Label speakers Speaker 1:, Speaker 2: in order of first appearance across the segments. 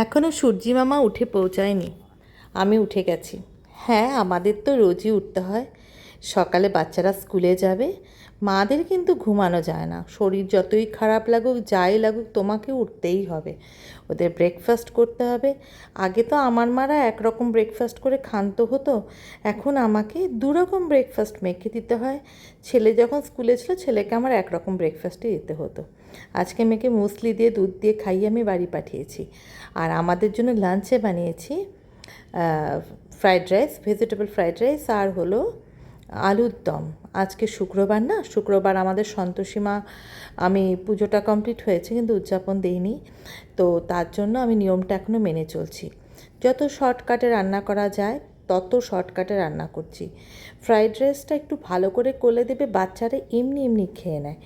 Speaker 1: এখনও সূর্যি মামা উঠে পৌঁছায়নি। আমি উঠে গেছি। হ্যাঁ, আমাদের তো রোজই উঠতে হয়। সকালে বাচ্চারা স্কুলে যাবে, মাদের কিন্তু ঘুমানো যায় না। শরীর যতই খারাপ লাগুক, যাই লাগুক, তোমাকে উঠতেই হবে। ওদের ব্রেকফাস্ট করতে হবে। আগে তো আমার মারা একরকম ব্রেকফাস্ট করে ক্ষান্ত হতো, এখন আমাকে দুরকম ব্রেকফাস্ট মেখে দিতে হয়। ছেলে যখন স্কুলে ছিল, ছেলেকে আমার একরকম ব্রেকফাস্টই দিতে হতো। আজকে মেয়েকে মুসলি দিয়ে দুধ দিয়ে খাইয়ে আমি বাড়ি পাঠিয়েছি। আর আমাদের জন্য লাঞ্চে বানিয়েছি fried rice, vegetable fried rice, আর হলো আলুর দম। আজকে শুক্রবার না, শুক্রবার আমাদের সন্তোষী মা, আমি পুজোটা কমপ্লিট হয়েছে কিন্তু উদযাপন দিইনি, তো তার জন্য আমি নিয়মটা এখনও মেনে চলছি। যত শর্টকাটে রান্না করা যায় তত শর্টকাটে রান্না করছি। ফ্রাইড রাইসটা একটু ভালো করে করলে দেবে বাচ্চারা এমনি এমনি খেয়ে নেয়।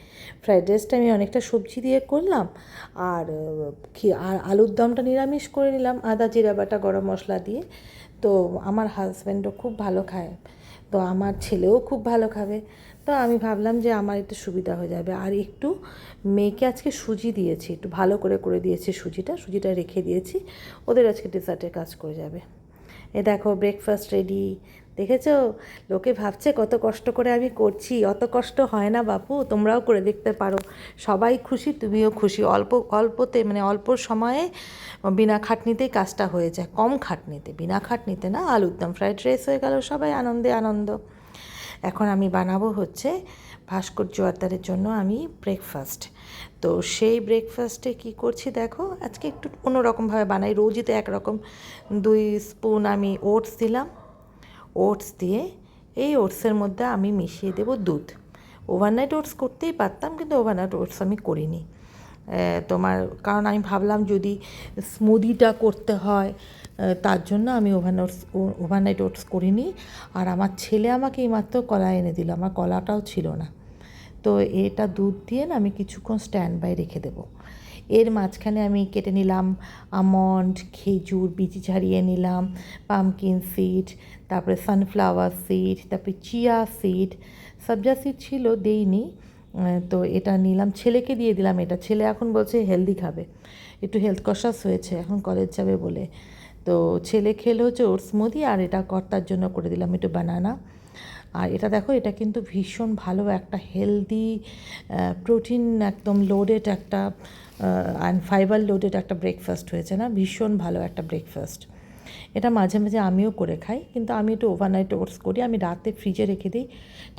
Speaker 1: ফ্রাইড রাইসটা আমি অনেকটা সবজি দিয়ে করলাম, আর আলুর দমটা নিরামিষ করে নিলাম, আদা জিরা বাটা গরম মশলা দিয়ে। তো আমার হাজব্যান্ডও খুব ভালো খায়, তো আমার ছেলেও খুব ভালো খাবে। তো আমি ভাবলাম যে আমার একটু সুবিধা হয়ে যাবে। আর একটু মেয়েকে আজকে সুজি দিয়েছি, একটু ভালো করে করে দিয়েছি সুজিটা রেখে দিয়েছি, ওদের আজকে ডেজার্টের কাজ করে যাবে। এ দেখো ব্রেকফাস্ট রেডি। দেখেছো, লোকে ভাবছে কত কষ্ট করে আমি করছি। অত কষ্ট হয় না বাপু, তোমরাও করে দেখতে পারো। সবাই খুশি, তুমিও খুশি। অল্পতে মানে অল্প সময়ে বিনা খাটনিতেই কাজটা হয়ে যায়, কম খাটনিতে, বিনা খাটনিতে না। আলুর দম ফ্রাইড রাইস হয়ে গেল, সবাই আনন্দে আনন্দ। এখন আমি বানাবো হচ্ছে ভাস্কর জোয়ারদারের জন্য আমি ব্রেকফাস্ট। তো সেই ব্রেকফাস্টে কি করছি দেখো, আজকে একটু অন্যরকমভাবে বানাই। রোজই তো একরকম। 2 স্পুন আমি ওটস দিলাম। ওটস দিয়ে এই ওটসের মধ্যে আমি মিশিয়ে দেবো দুধ। ওভারনাইট ওটস করতেই পারতাম, কিন্তু ওভারনাইট ওটস আমি করিনি। তোমার কারণ আমি ভাবলাম যদি স্মুদিটা করতে হয়, তার জন্য আমি ওভারনাইট ওটস করিনি। আর আমার ছেলে আমাকে এইমাত্র কলা এনে দিল, আমার কলাটাও ছিল না। তো এটা দুধ দিয়ে না আমি কিছুক্ষণ স্ট্যান্ড বাই রেখে দেবো। এর মাঝখানে আমি কেটে নিলাম আমন্ড, খেজুর বিচি ছাড়িয়ে নিলাম, পামকিন সিড, তারপরে সানফ্লাওয়ার সিড, তারপরে চিয়া সিড, সবজা সিড ছিল দেইনি। তো এটা নিলাম, ছেলেকে দিয়ে দিলাম। এটা ছেলে এখন বলছে হেলদি খাবে, একটু হেলথ কনশাস হয়েছে এখন কলেজ যাবে বলে। তো ছেলে খেলে হচ্ছে ওটস স্মুদি, আর এটা কর্তার জন্য করে দিলাম একটু বানানা। আর এটা দেখো, এটা কিন্তু ভীষণ ভালো একটা হেলদি, প্রোটিন একদম লোডেড একটা, অ্যান্ড ফাইবার লোডেড একটা ব্রেকফাস্ট হয়েছে না, ভীষণ ভালো একটা ব্রেকফাস্ট। এটা মাঝে মাঝে আমিও করে খাই, কিন্তু আমি একটু ওভারনাইট ওটস করি, আমি রাতে ফ্রিজে রেখে দিই,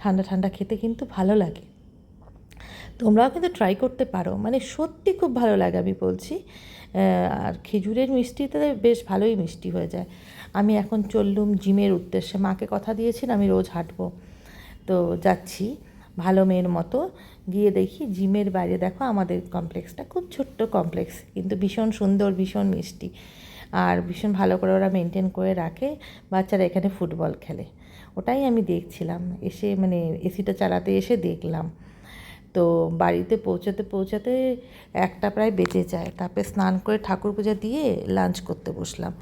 Speaker 1: ঠান্ডা ঠান্ডা খেতে কিন্তু ভালো লাগে। তোমরাও কিন্তু ট্রাই করতে পারো, মানে সত্যি খুব ভালো লাগে আমি বলছি। আর খেজুরের মিষ্টিতে বেশ ভালোই মিষ্টি হয়ে যায়। আমি এখন চললুম জিমের উদ্দেশ্যে, মাকে কথা দিয়েছিলাম আমি রোজ হাঁটবো, তো যাচ্ছি ভালো মেয়ের মতো। গিয়ে দেখি জিমের বাইরে দেখো আমাদের কমপ্লেক্সটা খুব ছোট্ট কমপ্লেক্স, কিন্তু ভীষণ সুন্দর, ভীষণ মিষ্টি, আর ভীষণ ভালো করে ওরা মেনটেন করে রাখে। বাচ্চারা এখানে ফুটবল খেলে, ওটাই আমি দেখছিলাম এসে, মানে এসিটা চালাতে এসে দেখলাম। তো বাড়িতে পৌঁছাতে পৌঁছাতে একটা প্রায় বেজে যায়। তারপরে স্নান করে ঠাকুর পূজা দিয়ে লাঞ্চ করতে বসলাম।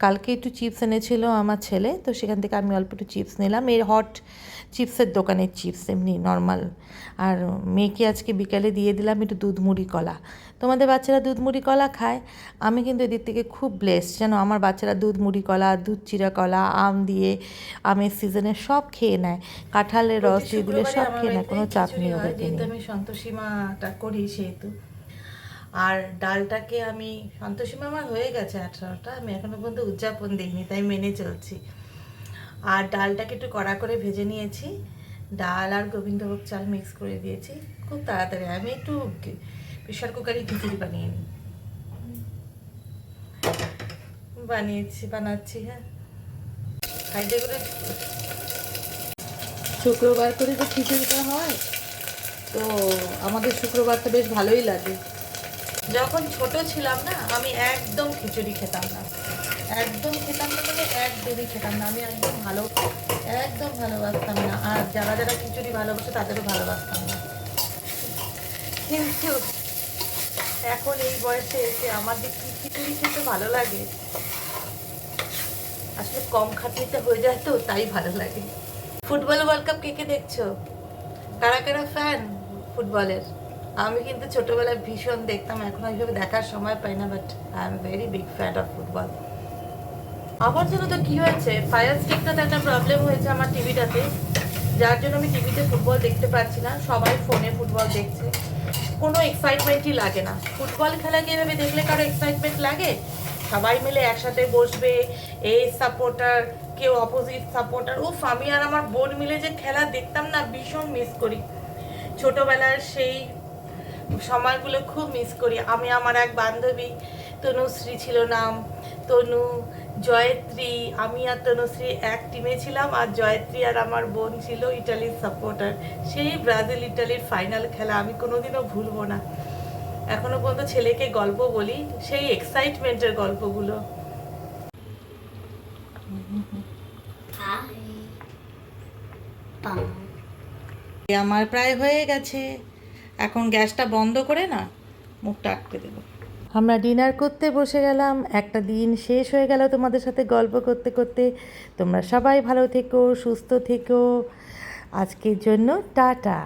Speaker 1: কালকে একটু চিপস এনেছিল আমার ছেলে, তো সেখান থেকে আমি অল্প একটু চিপস নিলাম, এর হট চিপসের দোকানের চিপস, এমনি নর্মাল। আর মেয়েকে আজকে বিকালে দিয়ে দিলাম একটু দুধ মুড়ি কলা। তোমাদের বাচ্চারা দুধ মুড়ি কলা খায়, আমি কিন্তু এদিক থেকে খুব ব্লেসড, যেন আমার বাচ্চারা দুধ মুড়ি কলা, দুধ চিরা কলা, আম দিয়ে, আমের সিজনে সব খেয়ে নেয়, কাঁঠালের রস দিয়ে দিলে সব খেয়ে নেয়, কোনো চাপ নেই ওদেরকে নিয়ে। আমি সন্তোষী মাটা করি সেহেতু। আর ডালটাকে আমি, সন্তোষী মা আমার হয়ে গেছে 18টা, আমি এখনো পর্যন্ত উদযাপন দিইনি, তাই মেনে চলছি। আর ডালটাকে একটু কড়া করে ভেজে নিয়েছি, ডাল আর গোবিন্দভোগ চাল মিক্স করে দিয়েছি খুব তাড়াতাড়ি। আমি একটু প্রেশার কুকারে খিচুড়ি বানাচ্ছি। হ্যাঁ, সাইডে করে শুক্রবার করে যে খিচুড়িটা হয়, তো আমাদের শুক্রবারটা বেশ ভালোই লাগে। যখন ছোট ছিলাম না, আমি একদম খিচুড়ি খেতাম না, মানে একদমই খেতাম না। আমি একদম ভালোবাসতাম না, আর যারা যারা খিচুড়ি ভালোবাসে তাদেরও ভালোবাসতাম না। কিন্তু এখন এই বয়সে এসে আমার যে কি খিচুড়ি খেতে ভালো লাগে, আসলে কম খাটনিতে হয়ে যায় তো, তাই ভালো লাগে। ফুটবল ওয়ার্ল্ড কাপ কে কে দেখছো? কারা কারা ফ্যান ফুটবলের? আমি কিন্তু ছোটোবেলায় ভীষণ দেখতাম, এখন ওইভাবে দেখার সময় পাই না, but I am very big fan of football. আমার জন্য তো কী হয়েছে, ফায়ার স্টিকটাতে একটা প্রবলেম হয়েছে আমার টিভিটাতে, যার জন্য আমি টিভিতে ফুটবল দেখতে পাচ্ছি না, সবাই ফোনে ফুটবল দেখছে, কোনো এক্সাইটমেন্টই লাগে না। ফুটবল খেলাকে এভাবে দেখলে কারো এক্সাইটমেন্ট লাগে? সবাই মিলে একসাথে বসবে, এই সাপোর্টার, কেউ অপোজিট সাপোর্টার। উফ, আমি আর আমার বোন মিলে যে খেলা দেখতাম না, ভীষণ মিস করি ছোটোবেলার সেই সময়গুলো, খুব মিস করি। আমি আমার এক বান্ধবী, তনুশ্রী ছিল নাম, তনু, জয়ত্রী, আমি আর তনুশ্রী এক টিমে ছিলাম, আর জয়ত্রী আর আমার বোন ছিল ইটালির সাপোর্টার। সেই ব্রাজিল ইটালির ফাইনাল খেলা আমি কোনোদিনও ভুলবো না। এখনো পর্যন্ত ছেলেকে গল্প বলি, সেই এক্সাইটমেন্টের গল্পগুলো। আমার প্রায় হয়ে গেছে, এখন গ্যাসটা বন্ধ করে না মুখটা আটকে দেবো। আমরা ডিনার করতে বসে গেলাম, একটা দিন শেষ হয়ে গেল তোমাদের সাথে গল্প করতে করতে। তোমরা সবাই ভালো থেকো, সুস্থ থেকো। আজকের জন্য টাটা।